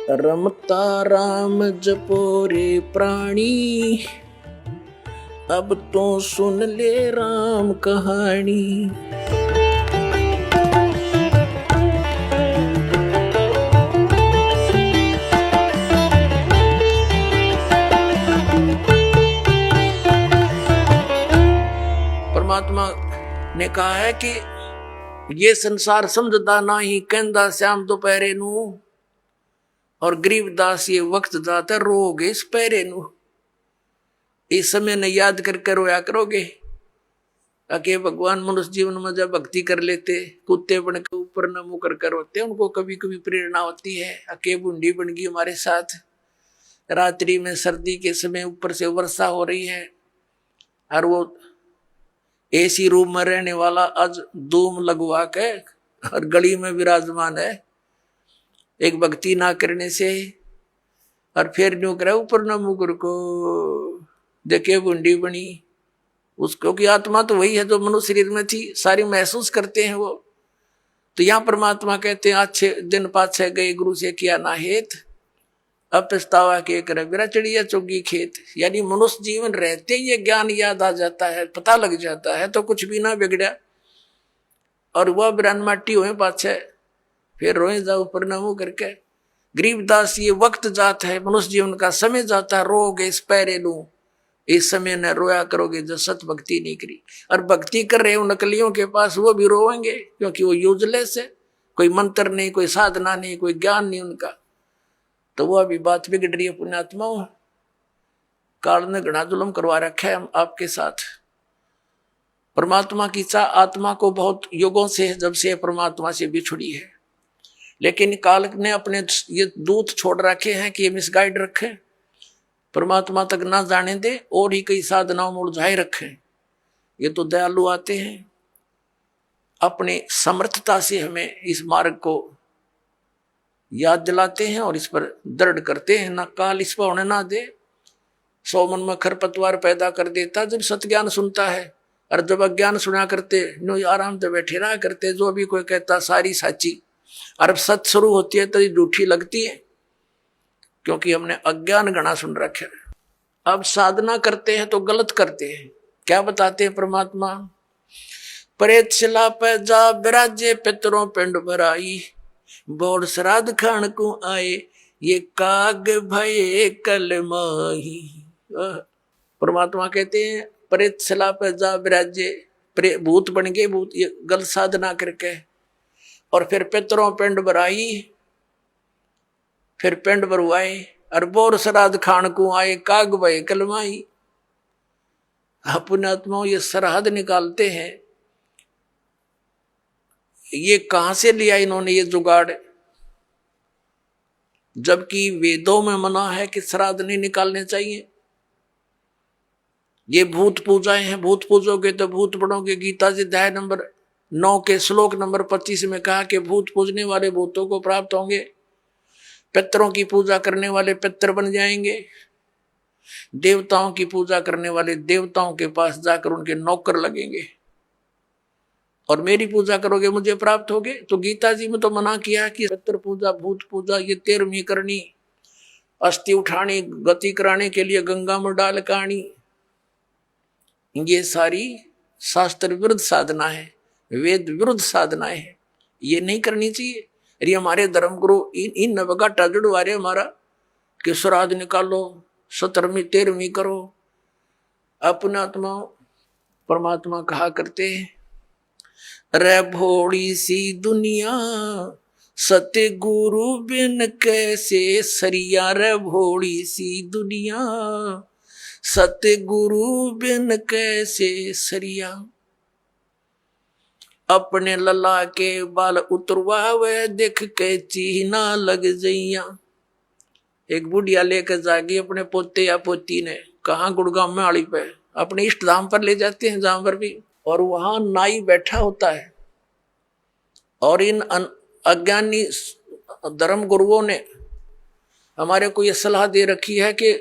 रमता राम जपो रे प्राणी, अब तो सुन ले राम कहानी। परमात्मा ने कहा है कि ये संसार समझदा नाही, कहंदा श्याम दोपहरे नू, और गरीबदास ये वक्त जाता रोगे इस पैरे नू। इस समय ने याद करके रोया करोगे। अके भगवान मनुष्य जीवन में जब भक्ति कर लेते, कुत्ते बन के ऊपर न मुंह कर रोते, उनको कभी कभी प्रेरणा होती है। अके बूंदी बन गई हमारे साथ, रात्रि में सर्दी के समय ऊपर से वर्षा हो रही है, और वो एसी रूम में रहने वाला आज धूम लगवा के और गली में विराजमान है। एक भक्ति ना करने से और फिर न्यू करे ऊपर न मुकुर को देखे बूंदी बनी उसको की आत्मा तो वही है जो मनुष्य शरीर में थी, सारी महसूस करते हैं वो। तो यहाँ परमात्मा कहते हैं अच्छे दिन पाछे गए गुरु से किया ना हेत, अब पछतावा के करे बिरा चढ़िया चुगी खेत। यानी मनुष्य जीवन रहते ही ये ज्ञान याद आ जाता है, पता लग जाता है तो कुछ भी ना बिगड़ा। और वह बिरान माटी हुए पाछे फिर रोए जाओ प्रणामो करके। गरीबदास ये वक्त जाता है, मनुष्य जीवन का समय जाता है, रोगे इस पैरे लू, इस समय न रोया करोगे जो सत भक्ति नहीं करी। और भक्ति कर रहे हो नकलियों के पास, वो भी रोएंगे क्योंकि वो यूजलेस है, कोई मंत्र नहीं, कोई साधना नहीं, कोई ज्ञान नहीं उनका। तो वो अभी बात बिगड़ रही है। पुण्यात्माओं, काल ने घना जुल्म करवा रखा है आपके साथ। परमात्मा की चाह आत्मा को बहुत युगों से, जब से परमात्मा से बिछुड़ी है, लेकिन काल ने अपने ये दूत छोड़ रखे हैं कि ये मिसगाइड रखे, परमात्मा तक ना जाने दे, और ही कई साधनाओं में उलझाए रखे। ये तो दयालु आते हैं, अपने समर्थता से हमें इस मार्ग को याद दिलाते हैं और इस पर दृढ़ करते हैं। ना काल इस पर होने ना दे। 100 मन में खरपतवार पैदा कर देता जब सत्ज्ञान सुनता है, और जब अज्ञान सुना करते नो आराम से बैठे रहा करते। जो भी कोई कहता सारी साची, और सच शुरू होती है तो ये झूठी लगती है, क्योंकि हमने अज्ञान गणा सुन रखे। अब साधना करते हैं तो गलत करते हैं। क्या बताते हैं परमात्मा? प्रेत शिला पे जा बिराजे पितरों पिंड भराई, बोर श्राद्ध खान को आए ये काग भये कल माही। परमात्मा कहते हैं प्रेत शिला पे जा बिराजे, भूत बन गए भूत, ये गलत साधना करके। और फिर पितरों पिंड भराई, फिर पिंड भरवाए, और बोर श्राद्ध खान को आए काग भये कलमाई। पुण्यात्माओं, ये सरहद निकालते हैं, ये कहां से लिया इन्होंने ये जुगाड़? जबकि वेदों में मना है कि श्राद्ध नहीं निकालने चाहिए। ये भूत पूजाएं हैं, भूत पूजोगे तो भूत बनोगे। गीता जी अध्याय नंबर 9 के श्लोक नंबर 25 में कहा कि भूत पूजने वाले भूतों को प्राप्त होंगे, पितरों की पूजा करने वाले पितर बन जाएंगे, देवताओं की पूजा करने वाले देवताओं के पास जाकर उनके नौकर लगेंगे, और मेरी पूजा करोगे मुझे प्राप्त होगे। तो गीता जी में तो मना किया कि पितर पूजा भूत पूजा ये 13वीं करनी, अस्थि उठानी गति कराने के लिए गंगा में डाल कानी, ये सारी शास्त्र विरुद्ध साधना है, वेद विरुद्ध साधनाएं है, ये नहीं करनी चाहिए। अरे हमारे धर्म गुरु इन नवगाटा जुड़वा रहे हमारा कि श्राद्ध निकालो, 17वीं 13वीं करो। अपना आत्मा परमात्मा कहा करते हैं, रे भोड़ी सी दुनिया सत्य गुरु बिन कैसे सरिया। रे भोड़ी सी दुनिया सत्य गुरु बिन कैसे सरिया। अपने लला के बाल उतरवावे देख के चीना लग जइया। एक बुढ़िया लेकर जागी अपने पोते या पोती ने, कहा गुड़गांव में आड़ी पे, अपने इष्ट धाम पर ले जाते हैं जहां पर भी, और वहां नाई बैठा होता है। और इन अज्ञानी धर्म गुरुओं ने हमारे को यह सलाह दे रखी है कि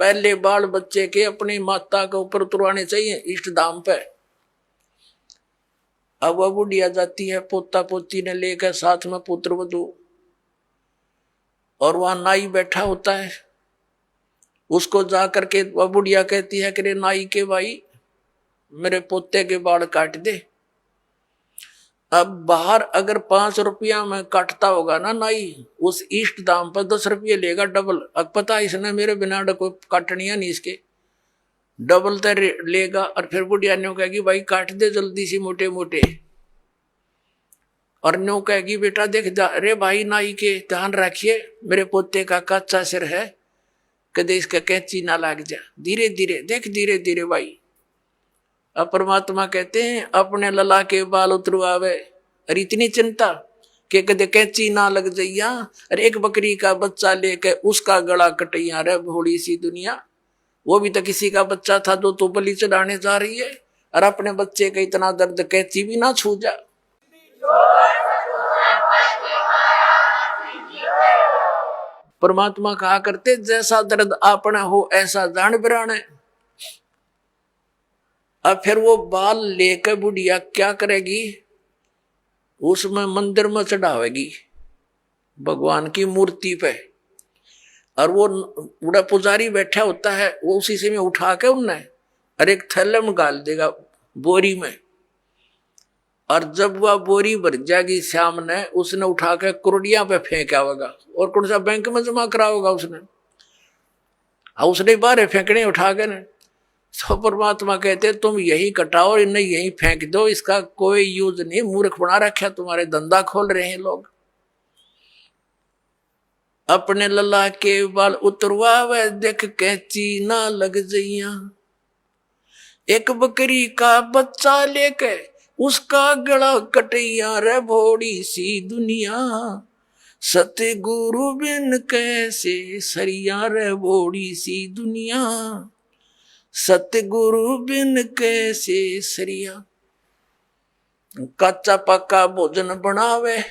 पहले बाल बच्चे के अपनी माता के ऊपर उतरवाने चाहिए इष्ट धाम पे। अब वह बुढ़िया जाती है पोता पोती ने लेकर, साथ में पुत्र वधू, और वहां नाई बैठा होता है। उसको जा करके वह बुढ़िया कहती है कि रे नाई के भाई मेरे पोते के बाल काट दे। अब बाहर अगर 5 रुपया में काटता होगा ना नाई, उस इष्ट दाम पर 10 रुपये लेगा डबल। अब पता इसने मेरे बिना कोई काटनिया नहीं, इसके डबल तो लेगा। और फिर बुढ़िया न्यू कहेगी भाई काट दे जल्दी सी मोटे मोटे। और न्यू कहेगी बेटा देख जा रे भाई नाई के ध्यान रखिए, मेरे पोते का कच्चा सिर है, कदे इसका कैंची ना लग जा, धीरे धीरे देख धीरे धीरे भाई। अब परमात्मा कहते हैं अपने लला के बाल उतरवावे और इतनी चिंता कि कदे कैंची ना लग जाइया। और एक बकरी का बच्चा लेके उसका गला कटैया रे भोली सी दुनिया। वो भी तो किसी का बच्चा था जो तो बलि चढ़ाने जा रही है, और अपने बच्चे का इतना दर्द कैंची भी ना छू जा। परमात्मा कहा करते जैसा दर्द आपने हो ऐसा जान बिराने। अब फिर वो बाल लेकर बुढ़िया क्या करेगी, उसमें मंदिर में चढ़ावेगी भगवान की मूर्ति पे। और वो बूढ़ा पुजारी बैठा होता है, वो उसी से में उठा के उनने और एक थैले में डाल देगा बोरी में। और जब वह बोरी भर जाएगी श्याम ने उसने उठा के कुरडिया पे फेंक आवेगा और कौन सा बैंक में जमा करा होगा उसने, उसने बाहर फेंकने उठा के ना। तो परमात्मा कहते तुम यही कटाओ और इन्हें यही फेंक दो, इसका कोई यूज नहीं, मूर्ख बना रखा तुम्हारे, धंधा खोल रहे हैं लोग। अपने लला के बाल उतरवावे देख कैंची ना लग जइया। एक बकरी का बच्चा लेके उसका गला कटैया रे भोड़ी सी दुनिया। सतगुरु बिन कैसे सरिया रे भोड़ी सी दुनिया। सतगुरु बिन कैसे सरिया। कच्चा पक्का भोजन बनावे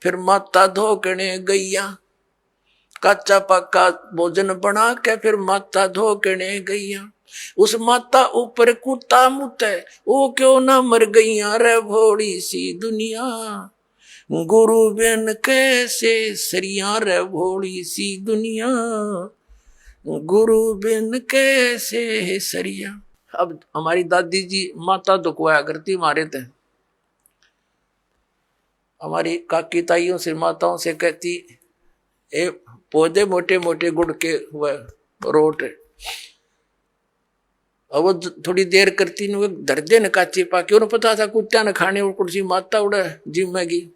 फिर माता धोकने गैया। कच्चा पक्का भोजन बना के फिर माता धोकने गैया। उस माता ऊपर कुत्ता मुते वो क्यों ना मर गईया रे भोड़ी सी दुनिया। गुरु बिन कैसे सरिया रे भोड़ी सी दुनिया। गुरु बिन कैसे सरिया। अब हमारी दादी जी माता दुखवाया करती हमारे थे, हमारी काकी ताइयों से माताओं से कहती ए पौधे मोटे मोटे गुड़ के हुए रोट। अब वो थोड़ी देर करती न धरदे न काची पाके, उन्हें पता था कुत्ता न खाने और कुर्सी माता उड़ा जिम्मेगी।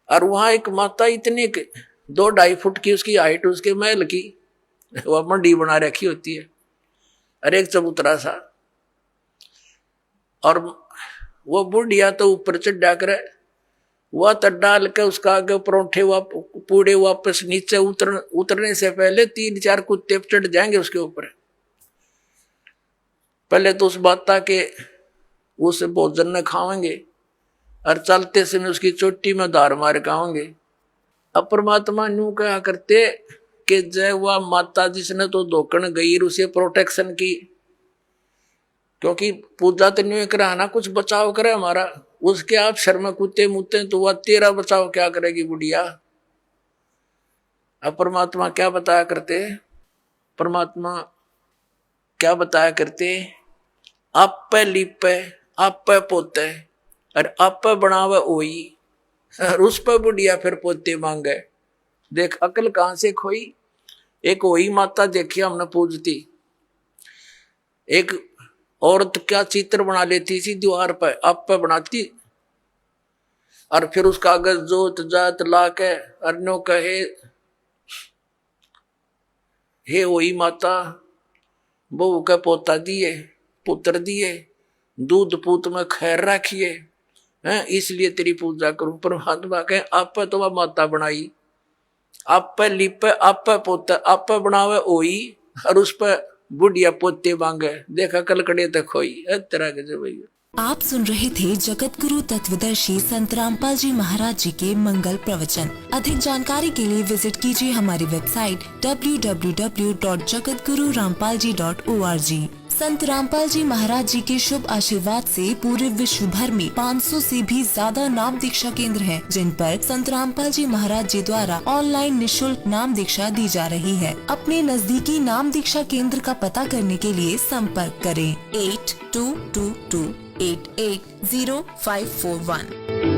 और वहां एक माता इतने 2-2.5 फुट की उसकी हाइट, उसके महल की वह मंडी बना रखी होती है, और एक चबूतरा सा। और वो बुढ़िया तो ऊपर चढ़ा कर वह तो डाल के उसका आगे परोठे पूड़े वापस नीचे उतरने से पहले 3-4 कुत्ते चढ़ जाएंगे उसके ऊपर। पहले तो उस माता के उस भोजन ने खाएंगे और चलते समय उसकी चोटी में धार मार खाएंगे। अब परमात्मा न्यू कहा करते कि जय वह माता जिसने तो धोकन गई उसे प्रोटेक्शन की, क्योंकि पूजा तो न्यू कराना कुछ बचाव करे हमारा, उसके आप शर में कुत्ते मुते तो वह तेरा बचाव क्या करेगी बुढ़िया। अब परमात्मा क्या बताया करते, परमात्मा क्या बताया करते, आप पे लिपे आप पे पोते और आप पे बनावे ओई, और उस पर बुढ़िया फिर पोते मांगे। देख अकल कहां से खोई। एक वही माता देखी हमने पूजती, एक औरत क्या चित्र बना लेती थी दीवार पर, आप पे बनाती और फिर उसका अगर जोत जात ला के अर्नो कहे हे वही माता बहू का पोता दिए पुत्र दिए दूध पूत में खैर रखिए हैं, इसलिए तेरी पूजा करूं। परमात्मा कहे आप पे तो वह माता बनाई, आप पे लिपे आप पे पोते आप पे बनावे ओई, और उस पर बुढ़िया पोते मांगे। देखा कलकड़े तक खोई तरह के भैया। आप सुन रहे थे जगत गुरु तत्वदर्शी संत रामपाल जी महाराज जी के मंगल प्रवचन। अधिक जानकारी के लिए विजिट कीजिए हमारी वेबसाइट www.jagatgururampalji.org। संत रामपाल जी महाराज जी के शुभ आशीर्वाद से पूरे विश्व भर में 500 से भी ज्यादा नाम दीक्षा केंद्र हैं, जिन पर संत रामपाल जी महाराज जी द्वारा ऑनलाइन निशुल्क नाम दीक्षा दी जा रही है। अपने नजदीकी नाम दीक्षा केंद्र का पता करने के लिए संपर्क करें 8222880541।